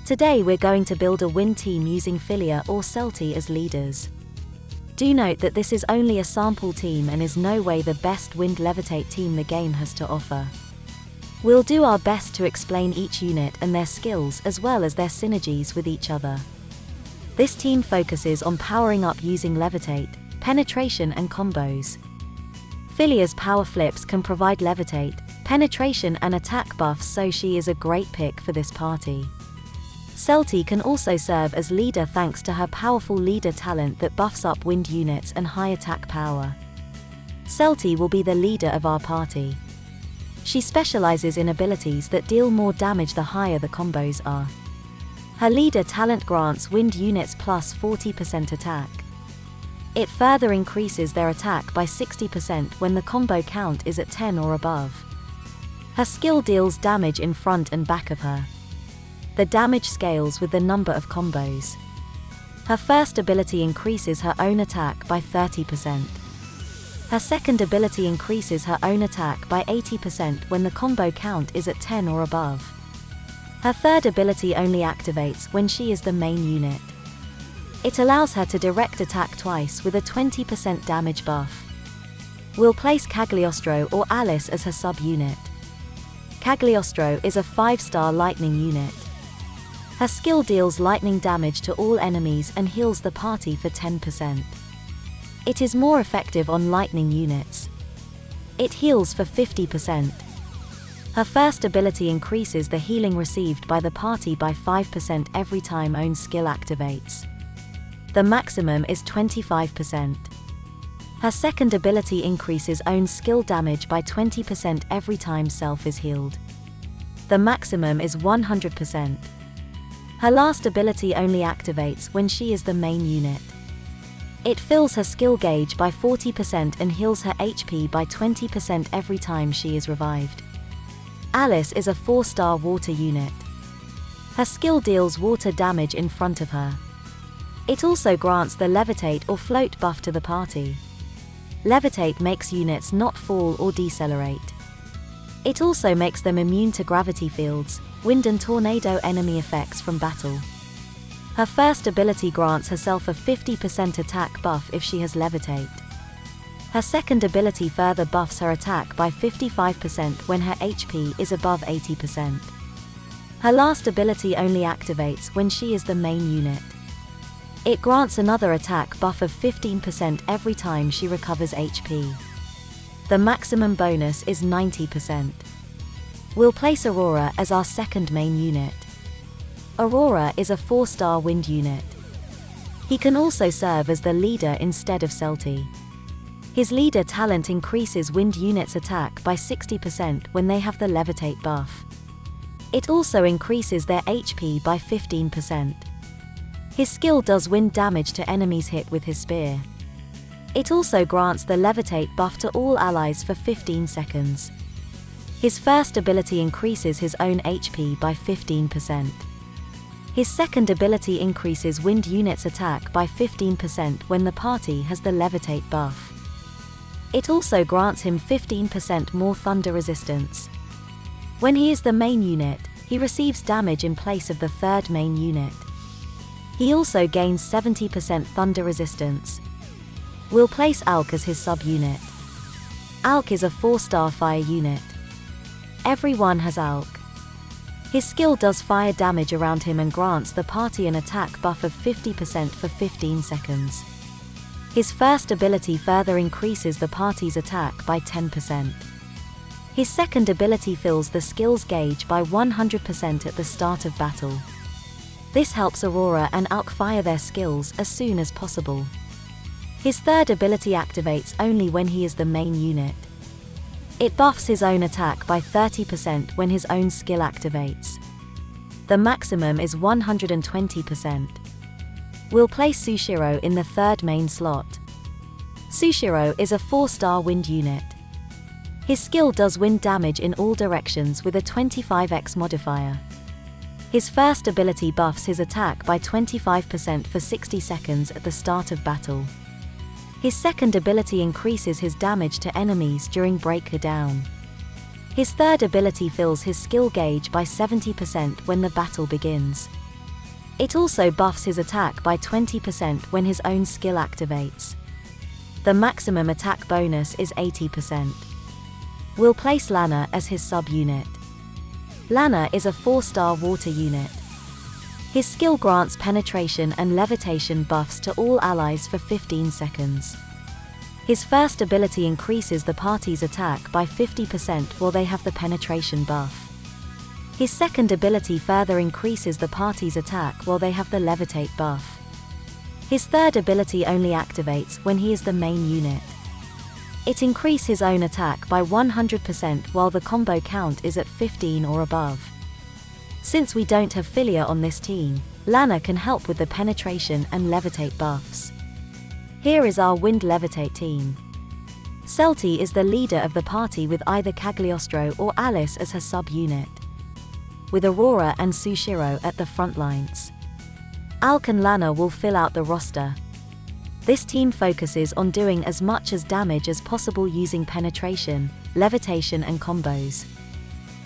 Today we're going to build a wind team using Filia or Celtie as leaders. Do note that this is only a sample team and is no way the best wind Levitate team the game has to offer. We'll do our best to explain each unit and their skills as well as their synergies with each other. This team focuses on powering up using Levitate, penetration and combos. Filia's power flips can provide Levitate, penetration and attack buffs, so she is a great pick for this party. Celtie can also serve as leader thanks to her powerful leader talent that buffs up wind units and high attack power. Celtie will be the leader of our party. She specializes in abilities that deal more damage the higher the combos are. Her leader talent grants wind units plus 40% attack. It further increases their attack by 60% when the combo count is at 10 or above. Her skill deals damage in front and back of her. The damage scales with the number of combos. Her first ability increases her own attack by 30%. Her second ability increases her own attack by 80% when the combo count is at 10 or above. Her third ability only activates when she is the main unit. It allows her to direct attack twice with a 20% damage buff. We'll place 𝐃𝐄𝐒𝐈𝐍𝐿 or Alice as her sub-unit. 𝐃𝐄𝐒𝐈𝐍𝐿 is a 5-star lightning unit. Her skill deals lightning damage to all enemies and heals the party for 10%. It is more effective on lightning units. It heals for 50%. Her first ability increases the healing received by the party by 5% every time own skill activates. The maximum is 25%. Her second ability increases own skill damage by 20% every time self is healed. The maximum is 100%. Her last ability only activates when she is the main unit. It fills her skill gauge by 40% and heals her HP by 20% every time she is revived. Alice is a 4-star water unit. Her skill deals water damage in front of her. It also grants the Levitate or float buff to the party. Levitate makes units not fall or decelerate. It also makes them immune to gravity fields, wind and tornado enemy effects from battle. Her first ability grants herself a 50% attack buff if she has Levitate. Her second ability further buffs her attack by 55% when her HP is above 80%. Her last ability only activates when she is the main unit. It grants another attack buff of 15% every time she recovers HP. The maximum bonus is 90%. We'll place Aurora as our second main unit. Aurora is a 4-star wind unit. He can also serve as the leader instead of Celtie. His leader talent increases wind units' attack by 60% when they have the Levitate buff. It also increases their HP by 15%. His skill does wind damage to enemies hit with his spear. It also grants the Levitate buff to all allies for 15 seconds. His first ability increases his own HP by 15%. His second ability increases wind units' attack by 15% when the party has the Levitate buff. It also grants him 15% more thunder resistance. When he is the main unit, he receives damage in place of the third main unit. He also gains 70% thunder resistance. We'll place 𝐾𝐄𝐒𝐈𝐍𝐿 as his sub-unit. 𝐾𝐄𝐒𝐈𝐍𝐿 is a 4-star fire unit. Everyone has 𝐾𝐄𝐒𝐈𝐍𝐿. His skill does fire damage around him and grants the party an attack buff of 50% for 15 seconds. His first ability further increases the party's attack by 10%. His second ability fills the skills gauge by 100% at the start of battle. This helps Aurora and 𝐾𝐄𝐈𝐍𝐿 fire their skills as soon as possible. His third ability activates only when he is the main unit. It buffs his own attack by 30% when his own skill activates. The maximum is 120%. We'll place Sushiro in the third main slot. Sushiro is a 4-star wind unit. His skill does wind damage in all directions with a 25x modifier. His first ability buffs his attack by 25% for 60 seconds at the start of battle. His second ability increases his damage to enemies during breakdown. His third ability fills his skill gauge by 70% when the battle begins. It also buffs his attack by 20% when his own skill activates. The maximum attack bonus is 80%. We'll place Lana as his sub-unit. Lana is a 4-star water unit. His skill grants penetration and levitation buffs to all allies for 15 seconds. His first ability increases the party's attack by 50% while they have the penetration buff. His second ability further increases the party's attack while they have the levitate buff. His third ability only activates when he is the main unit. It increases his own attack by 100% while the combo count is at 15 or above. Since we don't have Filia on this team, Lana can help with the penetration and levitate buffs. Here is our Wind Levitate team. Celtie is the leader of the party with either Cagliostro or Alice as her sub-unit, with Aurora and Sushiro at the front lines. 𝐿 and Lana will fill out the roster. This team focuses on doing as much as damage as possible using penetration, levitation and combos.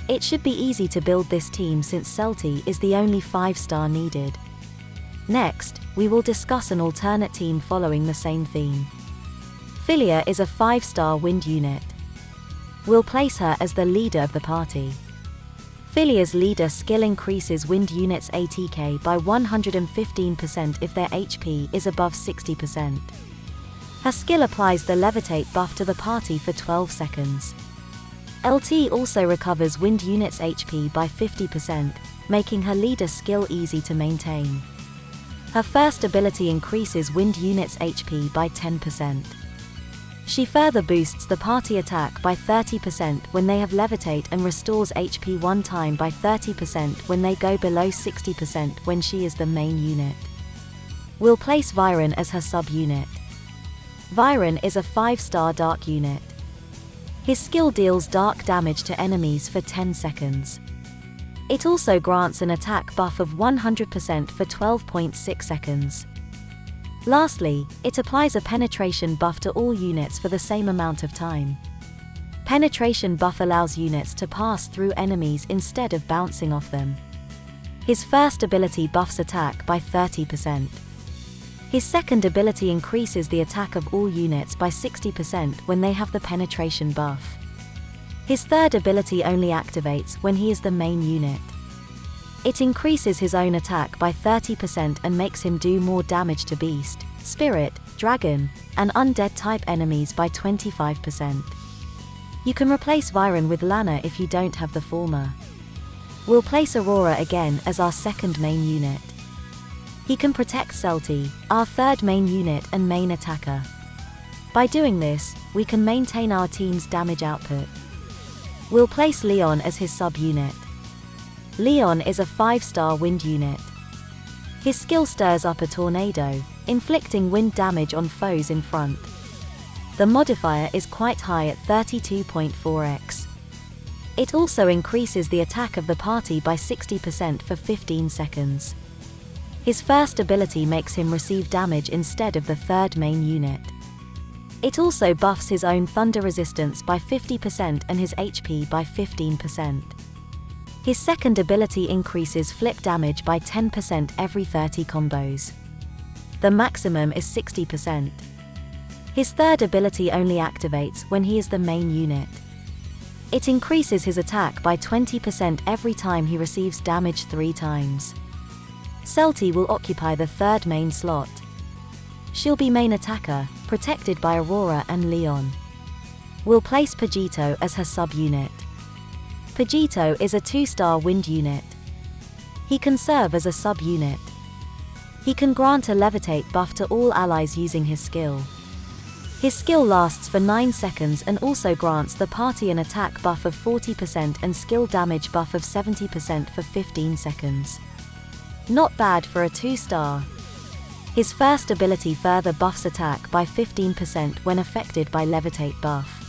It should be easy to build this team since Celtie is the only 5-star needed. Next, we will discuss an alternate team following the same theme. Filia is a 5-star wind unit. We'll place her as the leader of the party. Filia's leader skill increases wind units' ATK by 115% if their HP is above 60%. Her skill applies the levitate buff to the party for 12 seconds. LT also recovers wind units' HP by 50%, making her leader skill easy to maintain. Her first ability increases wind units' HP by 10%. She further boosts the party attack by 30% when they have levitate and restores HP one time by 30% when they go below 60% when she is the main unit. We'll place Viren as her sub-unit. Viren is a 5-star dark unit. His skill deals dark damage to enemies for 10 seconds. It also grants an attack buff of 100% for 12.6 seconds. Lastly, it applies a penetration buff to all units for the same amount of time. Penetration buff allows units to pass through enemies instead of bouncing off them. His first ability buffs attack by 30%. His second ability increases the attack of all units by 60% when they have the penetration buff. His third ability only activates when he is the main unit. It increases his own attack by 30% and makes him do more damage to beast, spirit, dragon, and undead type enemies by 25%. You can replace Viren with Lana if you don't have the former. We'll place Aurora again as our second main unit. He can protect Celtie, our third main unit and main attacker. By doing this, we can maintain our team's damage output. We'll place Leon as his sub-unit. Leon is a 5-star wind unit. His skill stirs up a tornado, inflicting wind damage on foes in front. The modifier is quite high at 32.4x. It also increases the attack of the party by 60% for 15 seconds. His first ability makes him receive damage instead of the third main unit. It also buffs his own thunder resistance by 50% and his HP by 15%. His second ability increases flip damage by 10% every 30 combos. The maximum is 60%. His third ability only activates when he is the main unit. It increases his attack by 20% every time he receives damage 3 times. Celtie will occupy the third main slot. She'll be main attacker, protected by Aurora and Leon. We'll place Pagito as her sub-unit. Pagito is a 2-star wind unit. He can serve as a sub-unit. He can grant a levitate buff to all allies using his skill. His skill lasts for 9 seconds and also grants the party an attack buff of 40% and skill damage buff of 70% for 15 seconds. Not bad for a 2-star. His first ability further buffs attack by 15% when affected by levitate buff.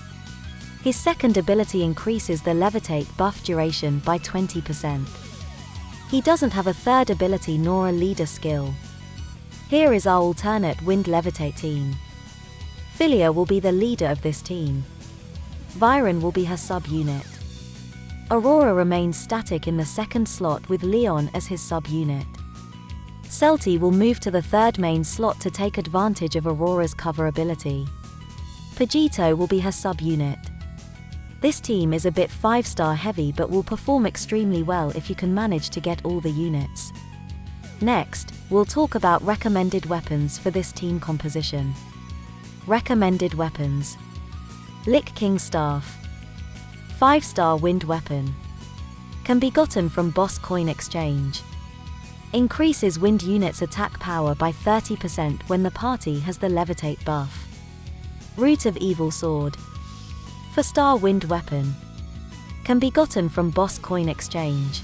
His second ability increases the levitate buff duration by 20%. He doesn't have a third ability nor a leader skill. Here is our alternate wind levitate team. Filia will be the leader of this team. Viren will be her sub-unit. Aurora remains static in the second slot with Leon as his sub-unit. Celtie will move to the third main slot to take advantage of Aurora's cover ability. 𝐃𝐄𝐒𝐂𝐑𝐈𝐏𝐒 will be her sub-unit. This team is a bit 5-star heavy but will perform extremely well if you can manage to get all the units. Next, we'll talk about recommended weapons for this team composition. Recommended weapons. Lich King Staff. 5-star wind weapon. Can be gotten from boss coin exchange. Increases wind units' attack power by 30% when the party has the Levitate buff. Root of Evil Sword. 4-star wind weapon. Can be gotten from boss coin exchange.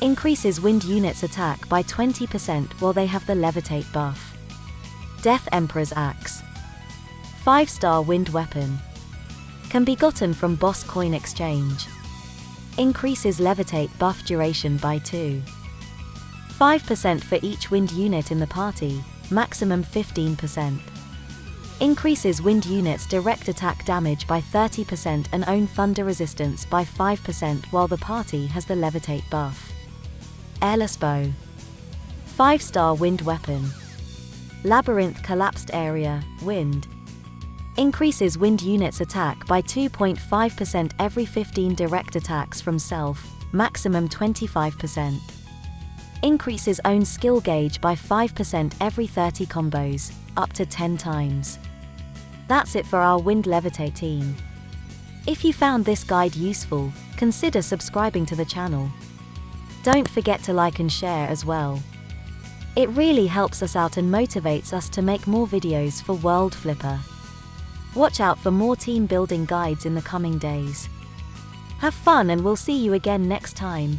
Increases wind units' attack by 20% while they have the Levitate buff. Death Emperor's Axe. 5-star wind weapon. Can be gotten from boss coin exchange. Increases Levitate buff duration by 5% for each wind unit in the party, maximum 15%. Increases wind units' direct attack damage by 30% and own thunder resistance by 5% while the party has the Levitate buff. Airless Bow. 5-star wind weapon. Labyrinth Collapsed Area, Wind. Increases wind units' attack by 2.5% every 15 direct attacks from self, maximum 25%. Increases own skill gauge by 5% every 30 combos, up to 10 times. That's it for our Wind Levitate team. If you found this guide useful, consider subscribing to the channel. Don't forget to like and share as well. It really helps us out and motivates us to make more videos for World Flipper. Watch out for more team building guides in the coming days. Have fun and we'll see you again next time.